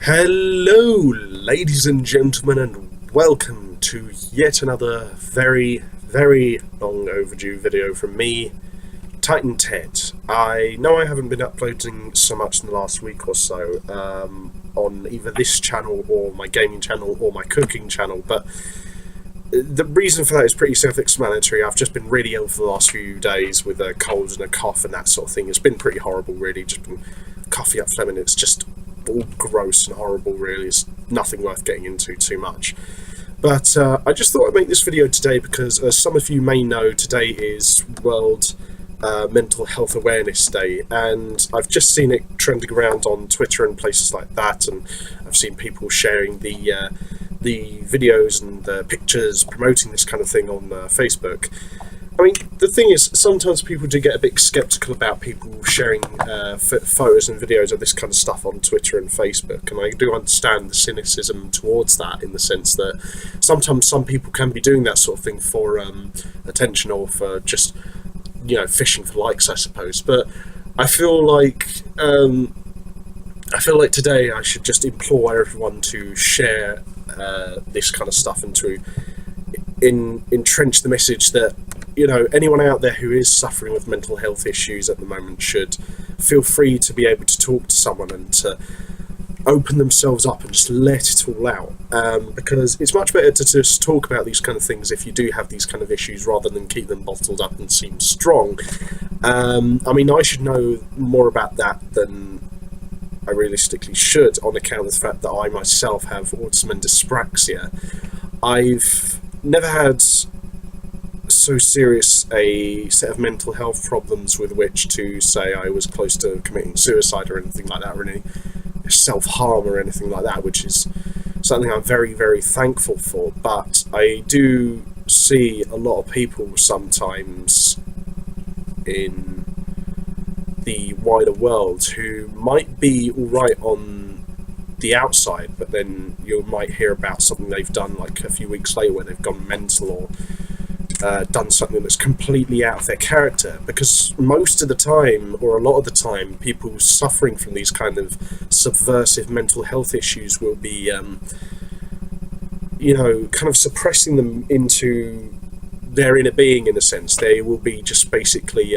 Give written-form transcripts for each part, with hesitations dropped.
Hello, ladies and gentlemen, and welcome to yet another very, very long overdue video from me, Titan Ted. I know I haven't been uploading so much in the last week or so on either this channel or my gaming channel or my cooking channel, but the reason for that is pretty self-explanatory. I've just been really ill for the last few days with a cold and a cough and that sort of thing. It's been pretty horrible, really. Just been coffee up phlegm, and it's just all gross and horrible, really. It's nothing worth getting into too much. But I just thought I'd make this video today because, as some of you may know, today is World Mental Health Awareness Day, and I've just seen it trending around on Twitter and places like that, and I've seen people sharing the videos and the pictures promoting this kind of thing on Facebook. I mean, the thing is, sometimes people do get a bit sceptical about people sharing photos and videos of this kind of stuff on Twitter and Facebook, and I do understand the cynicism towards that, in the sense that sometimes some people can be doing that sort of thing for attention, or for just, fishing for likes, I suppose. But I feel like today I should just implore everyone to share this kind of stuff, and to entrench the message that anyone out there who is suffering with mental health issues at the moment should feel free to be able to talk to someone and to open themselves up and just let it all out, because it's much better to just talk about these kind of things if you do have these kind of issues, rather than keep them bottled up and seem strong. I mean, I should know more about that than I realistically should, on account of the fact that I myself have autism and dyspraxia. I've never had so serious a set of mental health problems with which to say I was close to committing suicide or anything like that, or any self-harm or anything like that, which is something I'm very, very thankful for. But I do see a lot of people sometimes in the wider world who might be alright on the outside, but then you might hear about something they've done like a few weeks later where they've gone mental, or done something that's completely out of their character. Because most of the time, or a lot of the time, people suffering from these kind of subversive mental health issues will be kind of suppressing them into their inner being, in a sense. They will be just basically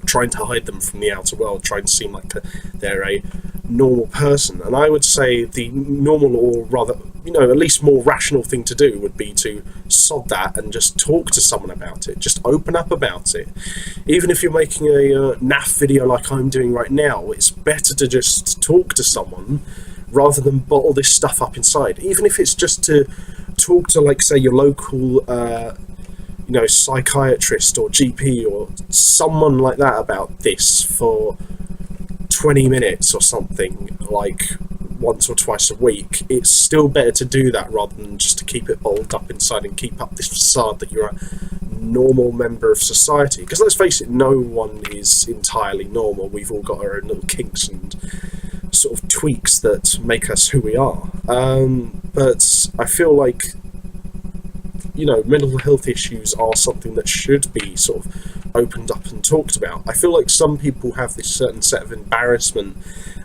trying to hide them from the outer world, trying to seem like they're a normal person. And I would say the normal, or rather, at least more rational thing to do would be to sod that and just talk to someone about it. Just open up about it. Even if you're making a naff video like I'm doing right now, it's better to just talk to someone rather than bottle this stuff up inside. Even if it's just to talk to, like, say, your local psychiatrist or GP or someone like that about this for 20 minutes or something, like once or twice a week. It's still better to do that rather than just to keep it bottled up inside and keep up this facade that you're a normal member of society. Because let's face it, no one is entirely normal. We've all got our own little kinks and sort of tweaks that make us who we are. But I feel like mental health issues are something that should be sort of opened up and talked about. I feel like some people have this certain set of embarrassment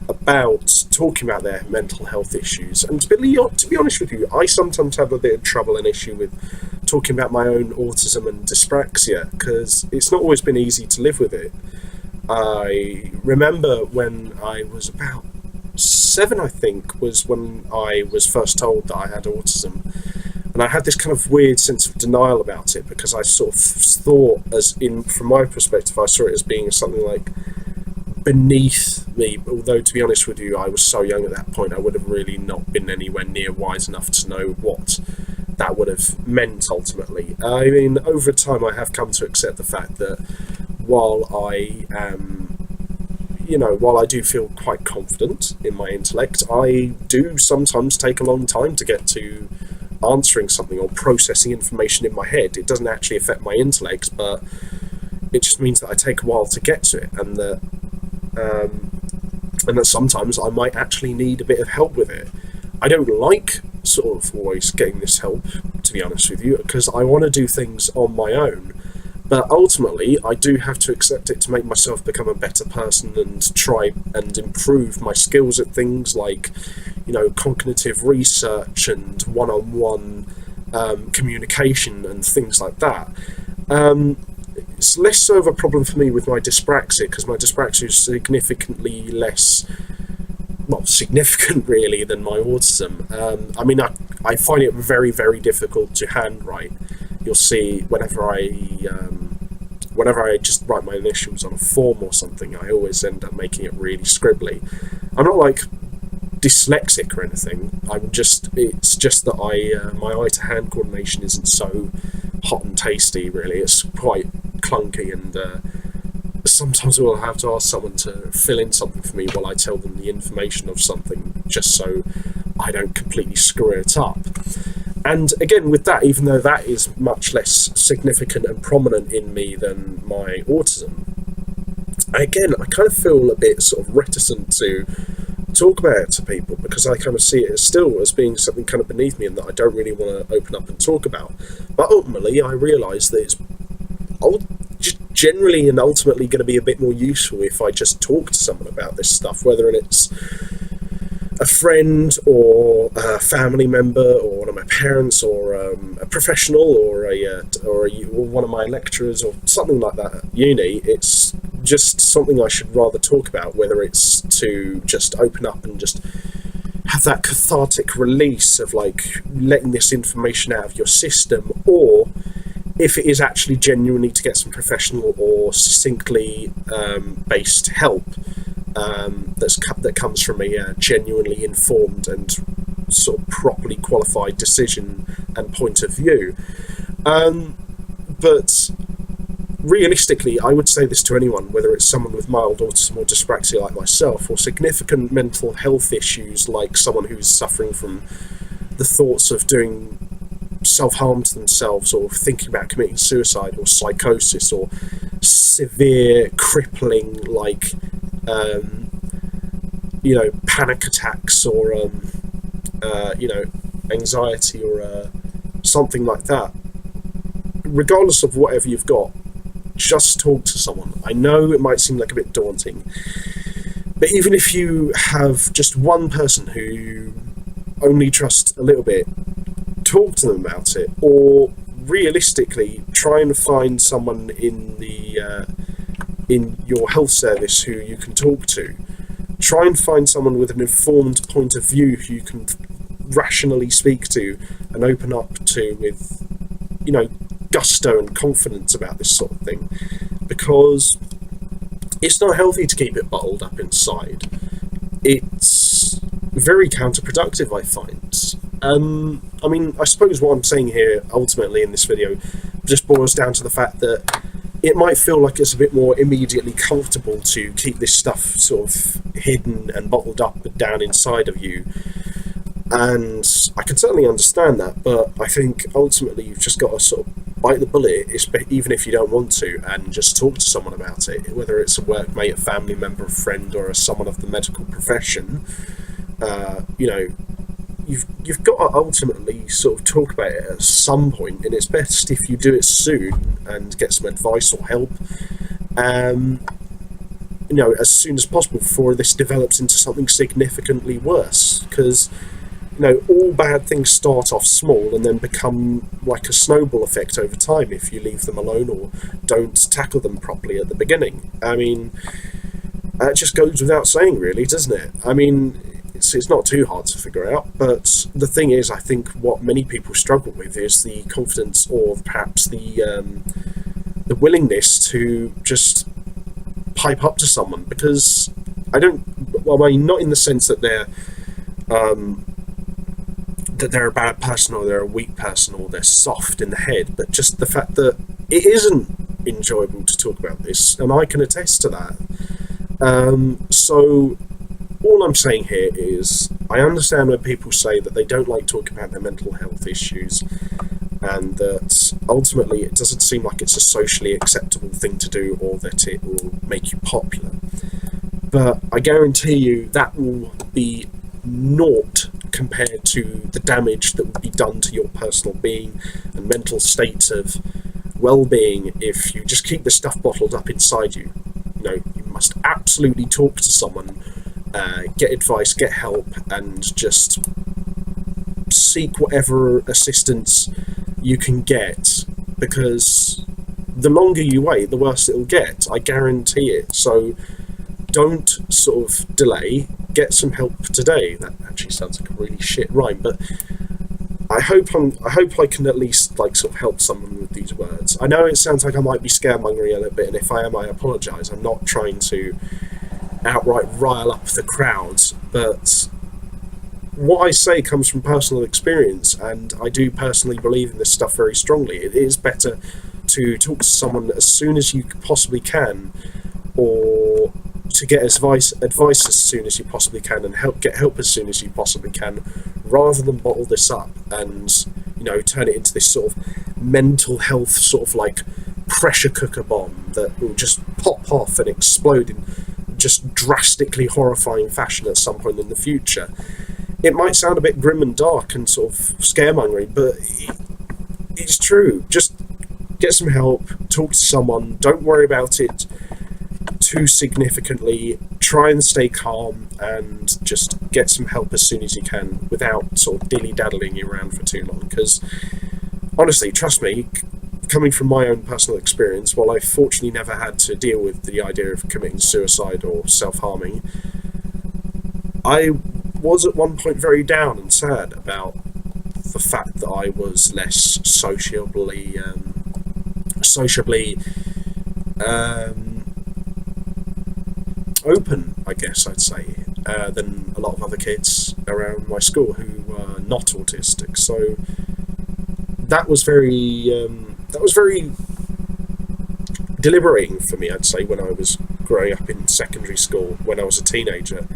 about talking about their mental health issues. And to be honest with you, I sometimes have a bit of trouble and issue with talking about my own autism and dyspraxia, because it's not always been easy to live with it. I remember when I was about 7, I think, was when I was first told that I had autism. And I had this kind of weird sense of denial about it, because I sort of thought, from my perspective, I saw it as being something like beneath me. Although, to be honest with you, I was so young at that point, I would have really not been anywhere near wise enough to know what that would have meant ultimately. I mean, over time, I have come to accept the fact that while I do feel quite confident in my intellect, I do sometimes take a long time to get to answering something or processing information in my head. It doesn't actually affect my intellect, but it just means that I take a while to get to it, and that sometimes I might actually need a bit of help with it. I don't like sort of always getting this help, to be honest with you, because I want to do things on my own. But ultimately, I do have to accept it to make myself become a better person and try and improve my skills at things like, cognitive research and one-on-one communication and things like that. It's less so of a problem for me with my dyspraxia, because my dyspraxia is significantly less, significant really, than my autism. I find it very, very difficult to handwrite. You'll see whenever I just write my initials on a form or something, I always end up making it really scribbly. I'm not like dyslexic or anything. It's just that my eye to hand coordination isn't so hot and tasty really. It's quite clunky, and sometimes we'll have to ask someone to fill in something for me while I tell them the information of something, just so I don't completely screw it up. And again, with that, even though that is much less significant and prominent in me than my autism, again, I kind of feel a bit sort of reticent to talk about it to people, because I kind of see it as being something kind of beneath me and that I don't really want to open up and talk about. But ultimately, I realise that it's generally and ultimately going to be a bit more useful if I just talk to someone about this stuff, whether it's a friend or a family member or one of my parents or a professional or one of my lecturers or something like that at uni. It's just something I should rather talk about, whether it's to just open up and just have that cathartic release of like letting this information out of your system, or if it is actually genuinely to get some professional or succinctly based help that comes from a genuinely informed and sort of properly qualified decision and point of view. But realistically, I would say this to anyone, whether it's someone with mild autism or dyspraxia like myself, or significant mental health issues like someone who's suffering from the thoughts of doing self-harm to themselves, or thinking about committing suicide, or psychosis, or severe crippling like panic attacks, or anxiety, or something like that. Regardless of whatever you've got, just talk to someone. I know it might seem like a bit daunting, but even if you have just one person who you only trust a little bit, talk to them about it. Or realistically, try and find someone in your health service who you can talk to. Try and find someone with an informed point of view who you can rationally speak to and open up to with, gusto and confidence about this sort of thing, because it's not healthy to keep it bottled up inside. It's very counterproductive, I find. I suppose what I'm saying here ultimately in this video just boils down to the fact that it might feel like it's a bit more immediately comfortable to keep this stuff sort of hidden and bottled up and down inside of you. And I can certainly understand that, but I think ultimately you've just got to sort of bite the bullet, even if you don't want to, and just talk to someone about it, whether it's a workmate, a family member, a friend, or someone of the medical profession. You've got to ultimately sort of talk about it at some point, and it's best if you do it soon and get some advice or help, as soon as possible before this develops into something significantly worse. Because all bad things start off small and then become like a snowball effect over time if you leave them alone or don't tackle them properly at the beginning. That just goes without saying, really, doesn't it? It's not too hard to figure out, but the thing is, I think what many people struggle with is the confidence, or perhaps the willingness to just pipe up to someone, because not in the sense that they're a bad person or they're a weak person or they're soft in the head, but just the fact that it isn't enjoyable to talk about this, and I can attest to that. So all I'm saying here is, I understand when people say that they don't like talking about their mental health issues, and that ultimately it doesn't seem like it's a socially acceptable thing to do, or that it will make you popular. But I guarantee you that will be naught compared to the damage that would be done to your personal being and mental state of well-being if you just keep the stuff bottled up inside you. You know, you must absolutely talk to someone, get advice, get help, and just seek whatever assistance you can get, because the longer you wait, the worse it'll get. I guarantee it. So don't sort of delay. Get some help today. That actually sounds like a really shit rhyme, but I hope I can at least like sort of help someone with these words. I know it sounds like I might be scaremongering a little bit, and if I am, I apologise. I'm not trying to outright rile up the crowds, but what I say comes from personal experience, and I do personally believe in this stuff very strongly. It is better to talk to someone as soon as you possibly can, or to get advice as soon as you possibly can, and get help as soon as you possibly can, rather than bottle this up and, you know, turn it into this sort of mental health sort of like pressure cooker bomb that will just pop off and explode in just drastically horrifying fashion at some point in the future. It might sound a bit grim and dark and sort of scaremongering, but it's true. Just get some help, talk to someone, don't worry about it too significantly, try and stay calm, and just get some help as soon as you can without sort of dilly-daddling around for too long, because honestly, trust me, coming from my own personal experience, while I've fortunately never had to deal with the idea of committing suicide or self-harming, I was at one point very down and sad about the fact that I was less sociably open, I guess I'd say, than a lot of other kids around my school who were not autistic. So that was very deliberating for me, I'd say, when I was growing up in secondary school, when I was a teenager.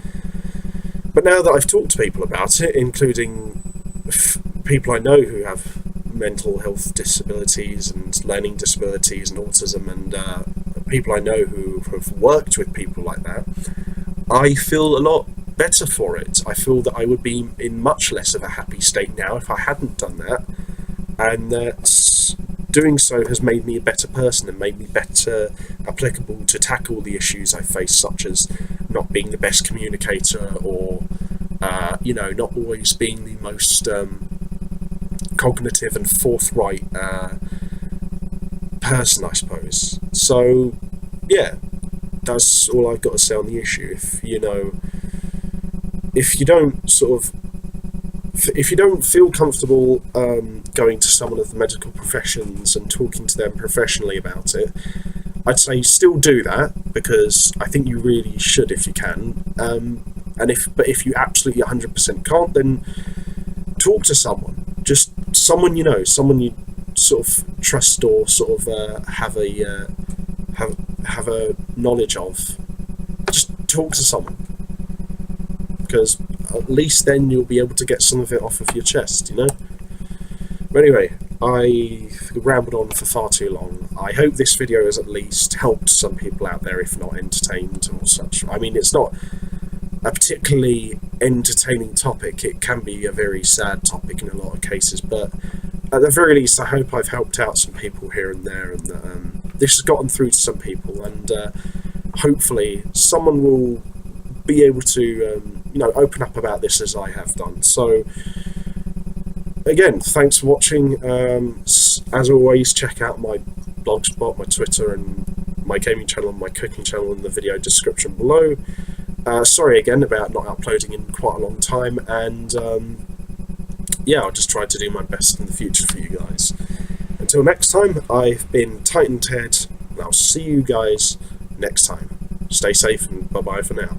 But now that I've talked to people about it, including people I know who have mental health disabilities and learning disabilities and autism, and people I know who have worked with people like that, I feel a lot better for it. I feel that I would be in much less of a happy state now if I hadn't done that, and that doing so has made me a better person and made me better applicable to tackle the issues I face, such as not being the best communicator, or not always being the most cognitive and forthright person, I suppose. So yeah, that's all I've got to say on the issue. If you don't feel comfortable going to someone of the medical professions and talking to them professionally about it, I'd say still do that, because I think you really should if you can. But if you absolutely 100% can't, then talk to someone. Just someone someone you sort of trust, or sort of have a knowledge of. Just talk to someone, because at least then you'll be able to get some of it off of your chest, But anyway, I rambled on for far too long. I hope this video has at least helped some people out there, if not entertained or such. I mean, it's not a particularly entertaining topic. It can be a very sad topic in a lot of cases, but at the very least, I hope I've helped out some people here and there, and that this has gotten through to some people, and hopefully someone will be able to open up about this as I have done. So again, thanks for watching. As always, check out my blogspot, my Twitter, and my gaming channel, and my cooking channel in the video description below. Sorry again about not uploading in quite a long time, and yeah, I'll just try to do my best in the future for you guys. Until next time, I've been Titan Ted, and I'll see you guys next time. Stay safe, and bye-bye for now.